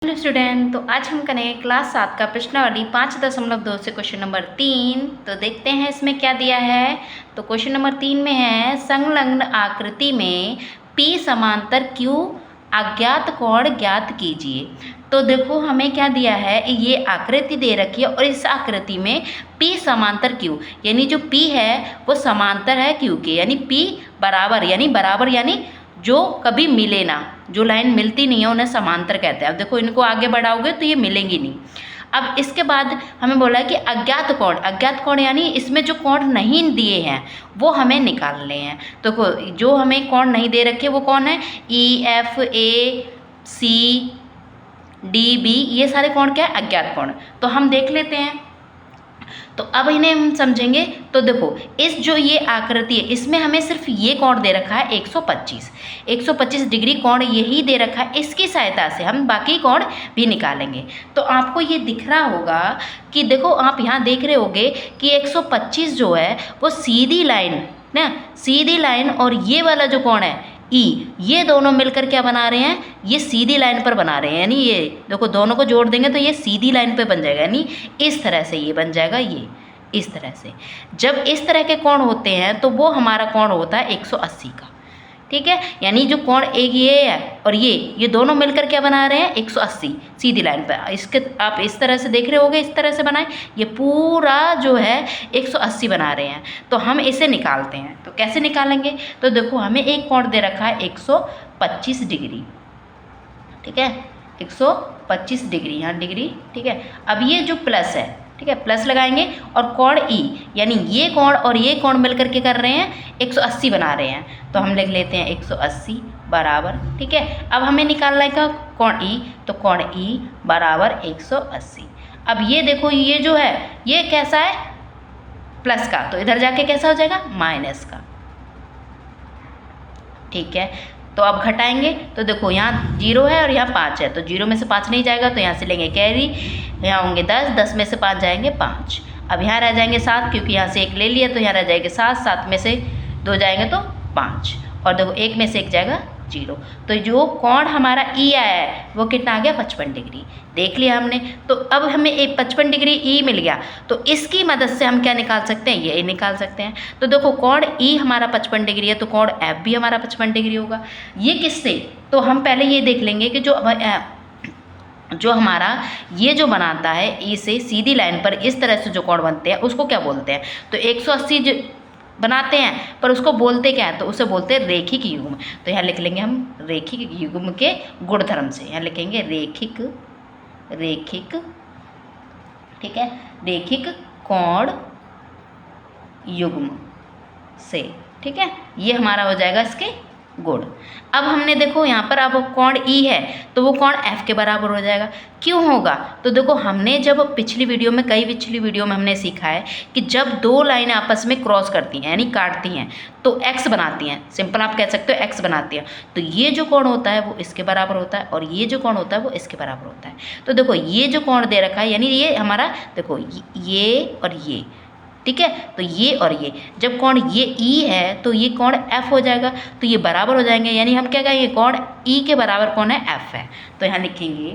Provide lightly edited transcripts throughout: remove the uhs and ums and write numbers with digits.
Hello student, तो आज हम करेंगे क्लास 7 का प्रश्नावली 5.2 से क्वेश्चन नंबर 3। तो देखते हैं इसमें क्या दिया है। तो क्वेश्चन नंबर 3 में है संलग्न आकृति में P समांतर Q अज्ञात कोण ज्ञात कीजिए। तो देखो हमें क्या दिया है, ये आकृति दे रखी है और इस आकृति में P समांतर Q यानी जो P है वो समांतर है Q के, यानी P बराबर यानी जो कभी मिले ना, जो लाइन मिलती नहीं है उन्हें समांतर कहते हैं। अब देखो इनको आगे बढ़ाओगे तो ये मिलेंगी नहीं। अब इसके बाद हमें बोला है कि अज्ञात कोण यानी इसमें जो कोण नहीं दिए हैं वो हमें निकालने हैं। तो जो हमें कोण नहीं दे रखे वो कौन है, EFACDB, ये सारे कोण क्या है, अज्ञात कोण। तो हम देख लेते हैं। तो अब इन्हें हम समझेंगे। तो देखो इस जो ये आकृति है इसमें हमें सिर्फ ये कोण दे रखा है 125 डिग्री कोण यही दे रखा है। इसकी सहायता से हम बाकी कोण भी निकालेंगे। तो आपको ये दिख रहा होगा कि देखो आप यहाँ देख रहे होगे कि 125 जो है वो सीधी लाइन और ये वाला जो कोण है ई, ये दोनों मिलकर क्या बना रहे हैं, ये सीधी लाइन पर बना रहे हैं। यानी ये देखो दोनों को जोड़ देंगे तो ये सीधी लाइन पे बन जाएगा, यानी इस तरह से ये बन जाएगा। ये इस तरह से जब इस तरह के कोण होते हैं तो वो हमारा कोण होता है 180 का। ठीक है, यानी जो कोण एक ये है और ये दोनों मिलकर क्या बना रहे हैं 180 सीधी लाइन पर। इसके आप इस तरह से देख रहे होगे, इस तरह से बनाए, ये पूरा जो है 180 बना रहे हैं। तो हम इसे निकालते हैं। तो कैसे निकालेंगे, तो देखो हमें एक कोण दे रखा है 125 डिग्री। ठीक है, 125 डिग्री, यहाँ डिग्री। ठीक है, अब ये जो प्लस है, ठीक है, प्लस लगाएंगे और कोण ई यानी ये कोण और ये कोण मिलकर के कर रहे हैं 180 बना रहे हैं। तो हम लिख लेते हैं 180 बराबर। ठीक है, अब हमें निकालना है का कोण ई, तो कोण ई बराबर 180। अब ये देखो ये जो है ये कैसा है, प्लस का, तो इधर जाके कैसा हो जाएगा, माइनस का। ठीक है, तो अब घटाएंगे तो देखो यहाँ 0 है और यहाँ 5 है, तो 0 में से 5 नहीं जाएगा तो यहाँ से लेंगे कैरी, यहाँ होंगे 10 में से 5 जाएंगे 5। अब यहाँ रह जाएंगे 7, क्योंकि यहाँ से 1 ले लिया तो यहाँ रह जाएंगे 7 में से 2 जाएंगे तो 5, और देखो 1 में से 1 जाएगा 0। तो जो कोण हमारा ई आया है वो कितना आ गया, 55 डिग्री। देख लिया हमने। तो अब हमें एक 55 डिग्री ई मिल गया, तो इसकी मदद से हम क्या निकाल सकते हैं, ये निकाल सकते हैं। तो देखो कोण ई हमारा 55 डिग्री है तो कोण एफ भी हमारा 55 डिग्री होगा। ये किससे, तो हम पहले ये देख लेंगे कि जो हमारा ये जो बनाता है ई से सीधी लाइन पर इस तरह से जो कोण बनते हैं उसको क्या बोलते हैं। तो 180 बनाते हैं पर उसको बोलते क्या है, तो उसे बोलते हैं रेखिक युग्म। तो यहाँ लिख लेंगे हम रेखिक युग्म के गुणधर्म से, यहाँ लिखेंगे रेखिक, ठीक है, रेखिक कोण युग्म से। ठीक है, ये हमारा हो जाएगा इसके गुण। अब हमने देखो यहाँ पर अब कोण ई है तो वो कोण एफ के बराबर हो जाएगा। क्यों होगा, तो देखो हमने जब पिछली वीडियो में हमने सीखा है कि जब दो लाइनें आपस में क्रॉस करती हैं यानी काटती हैं तो एक्स बनाती हैं, सिंपल आप कह सकते हो एक्स बनाती हैं। तो ये जो कोण होता है वो इसके बराबर होता है और ये जो कोण होता है वो इसके बराबर होता है। तो देखो ये जो कोण दे रखा है यानी ये हमारा देखो ये और ये, ठीक है, तो ये और ये जब कोण ये ई है तो ये कोण एफ हो जाएगा, तो ये बराबर हो जाएंगे। यानी हम क्या कहेंगे, कोण ई के बराबर कौन है, एफ है। तो यहाँ लिखेंगे,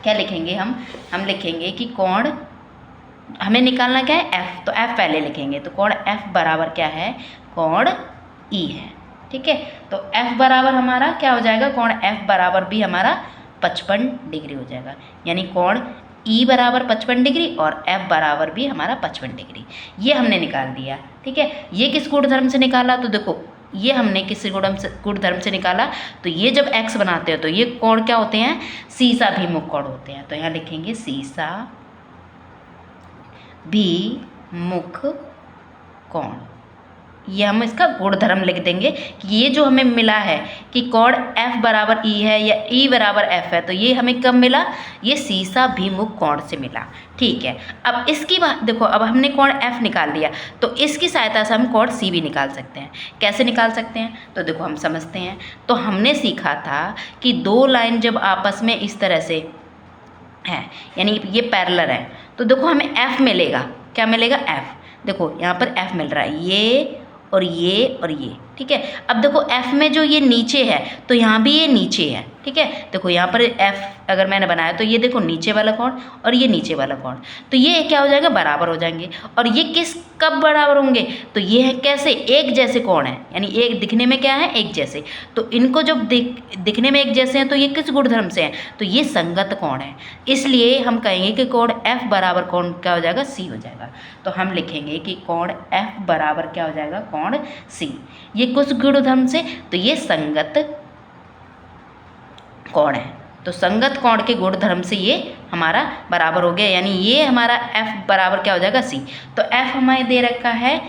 क्या लिखेंगे हम लिखेंगे कि कोण हमें निकालना क्या है, एफ। तो एफ पहले लिखेंगे, तो कोण एफ बराबर क्या है, कोण ई है। ठीक है, तो एफ बराबर हमारा क्या हो जाएगा, कोण एफ बराबर भी हमारा 55 डिग्री हो जाएगा। यानी कोण ई बराबर 55 डिग्री और एफ बराबर भी हमारा 55 डिग्री, ये हमने निकाल दिया। ठीक है, ये किस गुणधर्म से निकाला, तो देखो ये हमने किस गुणधर्म से निकाला, तो ये जब एक्स बनाते हो तो ये कोण क्या होते हैं, सीसाभिमुख कोण होते हैं। तो यहाँ लिखेंगे सीसाभिमुख कोण, ये हम इसका गुणधर्म लिख देंगे कि ये जो हमें मिला है कि कोण F बराबर E है या E बराबर F है, तो ये हमें कब मिला, ये सीसाभिमुख कोण से मिला। ठीक है, अब इसकी बात देखो, अब हमने कोण F निकाल लिया तो इसकी सहायता से हम कोण C भी निकाल सकते हैं। कैसे निकाल सकते हैं, तो देखो हम समझते हैं। तो हमने सीखा था कि दो लाइन जब आपस में इस तरह से है यानी ये पैरेलल है तो देखो हमें F मिलेगा, क्या मिलेगा, F। देखो यहाँ पर F मिल रहा है, ये और ये और ये, ठीक है। अब देखो F में जो ये नीचे है तो यहाँ भी ये नीचे है, ठीक है। देखो यहाँ पर F अगर मैंने बनाया तो ये देखो नीचे वाला कोण और ये नीचे वाला कोण, तो ये क्या हो जाएगा, बराबर हो जाएंगे। और ये किस कब बराबर होंगे, तो ये है कैसे, एक जैसे कोण है, यानी एक दिखने में क्या है, एक जैसे। तो इनको जब दिखने में एक जैसे हैं तो ये किस गुणधर्म से हैं, तो ये संगत कोण है। इसलिए हम कहेंगे कि कोण F बराबर कोण क्या हो जाएगा, C हो जाएगा। तो हम लिखेंगे कि कोण F बराबर क्या हो जाएगा, कोण C। ये कुछ गुणधर्म से, तो ये संगत कोण है। तो संगत कोण के गुणधर्म से ये हमारा बराबर हो गया, यानी ये हमारा F बराबर क्या हो जाएगा, C। तो F हमें दे रखा है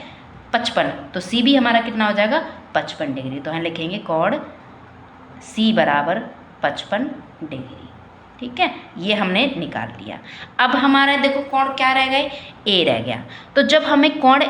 55, तो C भी हमारा कितना हो जाएगा, 55 डिग्री। तो हम लिखेंगे कोण C बराबर 55 डिग्री, ठीक है। ये हमने निकाल लिया। अब हमारा देखो कोण क्या रह गए, A रह गया। तो जब हमें कोण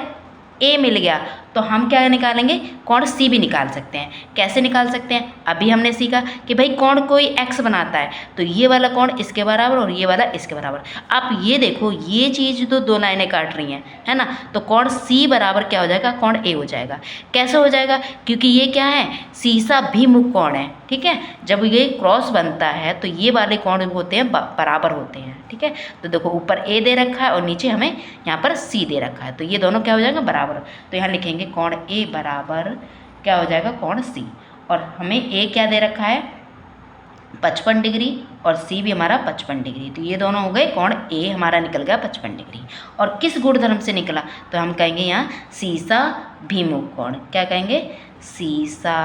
A मिल गया तो हम क्या निकालेंगे, कोण C भी निकाल सकते हैं। कैसे निकाल सकते हैं, अभी हमने सीखा कि भाई कोण कोई x बनाता है तो ये वाला कोण इसके बराबर और ये वाला इसके बराबर। आप ये देखो ये चीज़ तो दो लाइनें काट रही हैं, है ना, तो कोण C बराबर क्या हो जाएगा, कोण A हो जाएगा। कैसे हो जाएगा, क्योंकि ये क्या है, सीसा भिमुख कोण है, ठीक है। जब ये क्रॉस बनता है तो ये वाले कोण होते हैं बराबर होते हैं, ठीक है। तो देखो ऊपर A दे रखा है और नीचे हमें यहाँ पर C दे रखा है, तो ये दोनों क्या हो जाएगा, बराबर। तो यहाँ लिखेंगे कोण A बराबर क्या हो जाएगा, कोण C। और हमें A क्या दे रखा है, 55 डिग्री, और C भी हमारा 55 डिग्री। तो ये दोनों हो गए, कोण A हमारा निकल गया 55 डिग्री। और किस गुणधर्म से निकला, तो हम कहेंगे यहाँ सीसा भिमुख कोण। क्या कहेंगे, सीसा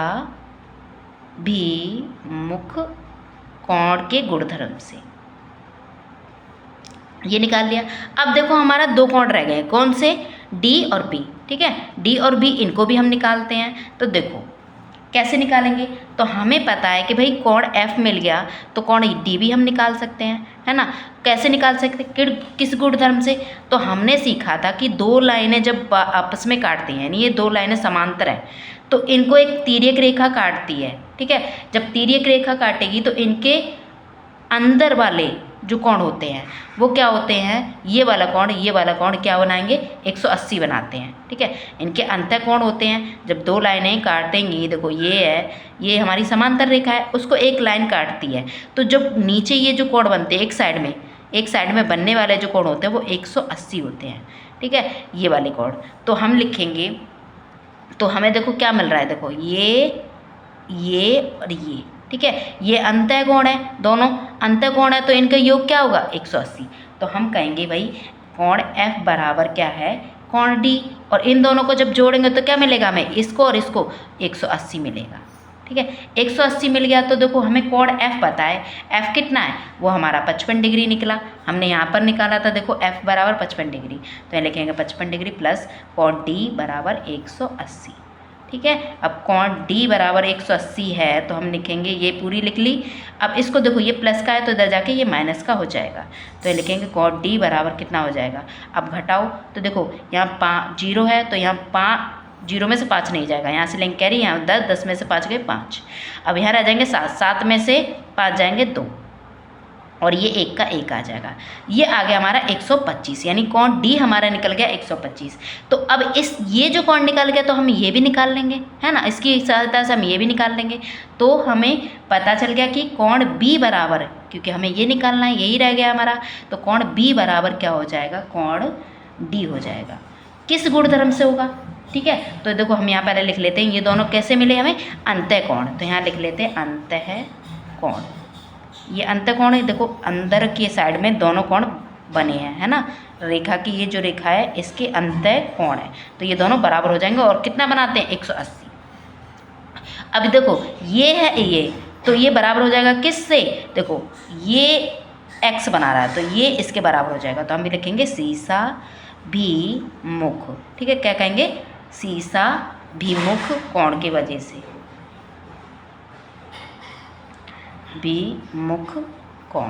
भिमुख कोण के गुणधर्म से, ये निकाल लिया। अब देखो हमारा दो कोण रह गए, कौन से, D और B, ठीक है। D और B इनको भी हम निकालते हैं। तो देखो कैसे निकालेंगे, तो हमें पता है कि भाई कोण F मिल गया तो कोण D भी हम निकाल सकते हैं, है ना। कैसे निकाल सकते हैं, किस गुणधर्म से, तो हमने सीखा था कि दो लाइनें जब आपस में काटती हैं, यानी ये दो लाइनें समांतर हैं, तो इनको एक तिर्यक रेखा काटती है, ठीक है। जब तिर्यक रेखा काटेगी तो इनके अंदर वाले जो कोण होते हैं वो क्या होते हैं, ये वाला कोण क्या बनाएंगे, 180 बनाते हैं, ठीक है। इनके अंत कोण होते हैं। जब दो लाइनें काटेंगी, देखो ये है, ये हमारी समांतर रेखा है, उसको एक लाइन काटती है, तो जब नीचे ये जो कोण बनते हैं एक साइड में बनने वाले जो कोण होते हैं वो 180 होते हैं, ठीक है, ये वाले कोण। तो हम लिखेंगे, तो हमें देखो क्या मिल रहा है, देखो ये और ये, ठीक है, ये अंतः कोण है, दोनों अंतः कोण है, तो इनका योग क्या होगा, 180। तो हम कहेंगे भाई कोण F बराबर क्या है, कोण D, और इन दोनों को जब जोड़ेंगे तो क्या मिलेगा हमें, इसको और इसको 180 मिलेगा, ठीक है। 180 मिल गया तो देखो हमें कोण F पता है, F कितना है, वो हमारा 55 डिग्री निकला। हमने यहाँ पर निकाला था, देखो F बराबर 55 डिग्री, तो यहाँ लिखेंगे 55 डिग्री प्लस कोण D बराबर 180, ठीक है। अब कोण D बराबर 180 है तो हम लिखेंगे, ये पूरी लिख ली। अब इसको देखो ये प्लस का है तो इधर जाके ये माइनस का हो जाएगा, तो ये लिखेंगे कोण D बराबर कितना हो जाएगा। अब घटाओ तो देखो यहाँ 5 0 है, तो यहाँ 5 0 में से 5 नहीं जाएगा, यहाँ से लेंगे कैरी, यहाँ 10 10 में से 5 गए 5। अब यहाँ रह जाएंगे 7 7 में से 5 जाएंगे 2, और ये 1 का 1 आ जाएगा। ये आ गया हमारा 125, यानी कोण D हमारा निकल गया 125। तो अब ये जो कोण निकल गया तो हम ये भी निकाल लेंगे, है ना, इसकी सहायता से हम ये भी निकाल लेंगे। तो हमें पता चल गया कि कोण B बराबर, क्योंकि हमें ये निकालना है, यही रह गया हमारा, तो कोण B बराबर क्या हो जाएगा, कोण D हो जाएगा। किस गुणधर्म से होगा, ठीक है। तो देखो हम यहाँ पहले लिख लेते हैं, ये दोनों कैसे मिले हमें, अंतः कोण। तो यहाँ लिख लेते हैं अंतः कोण। ये अंतः कोण है, देखो अंदर के साइड में दोनों कोण बने हैं, है ना, रेखा की ये जो रेखा है इसके अंतः कोण है, तो ये दोनों बराबर हो जाएंगे। और कितना बनाते हैं, 180। अब देखो ये है ये, तो ये बराबर हो जाएगा किससे, देखो ये x बना रहा है तो ये इसके बराबर हो जाएगा। तो हम भी लिखेंगे सीसा भिमुख, ठीक है। क्या कहेंगे, सीसा भिमुख कोण की वजह से, भिमुख कोण,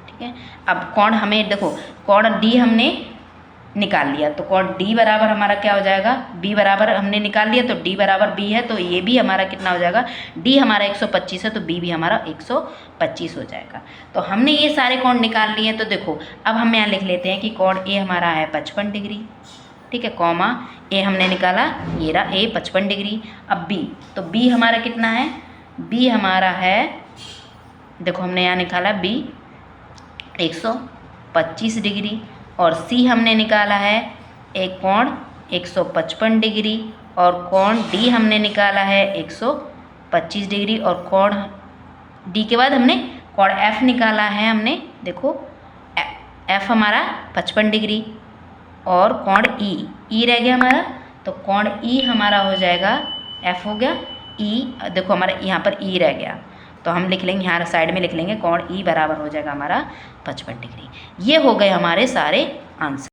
ठीक है। अब कोण हमें देखो, कोण D हमने निकाल लिया, तो कोण D बराबर हमारा क्या हो जाएगा, B बराबर हमने निकाल लिया, तो D बराबर B है, तो ये भी हमारा कितना हो जाएगा, D हमारा 125 है तो B भी हमारा 125 हो जाएगा। तो हमने ये सारे कोण निकाल लिए। तो देखो अब हम यहाँ लिख लेते हैं कि कोण A हमारा है 55 डिग्री, ठीक है, कॉमा ए हमने निकाला, ये रहा ए 55 डिग्री। अब बी, तो बी हमारा कितना है, बी हमारा है, देखो हमने यहाँ निकाला बी 125 डिग्री, और सी हमने निकाला है एक कोण 155 डिग्री, और कोण डी हमने निकाला है 125 डिग्री, और कोण डी के बाद हमने कोण एफ निकाला है हमने, देखो एफ हमारा 55 डिग्री, और कोण ई रह गया हमारा, तो कोण ई हमारा हो जाएगा, एफ हो गया, ई देखो हमारा यहाँ पर ई रह गया, तो हम लिख लेंगे यहाँ साइड में लिख लेंगे कोण ई बराबर हो जाएगा हमारा 55 डिग्री। ये हो गए हमारे सारे आंसर।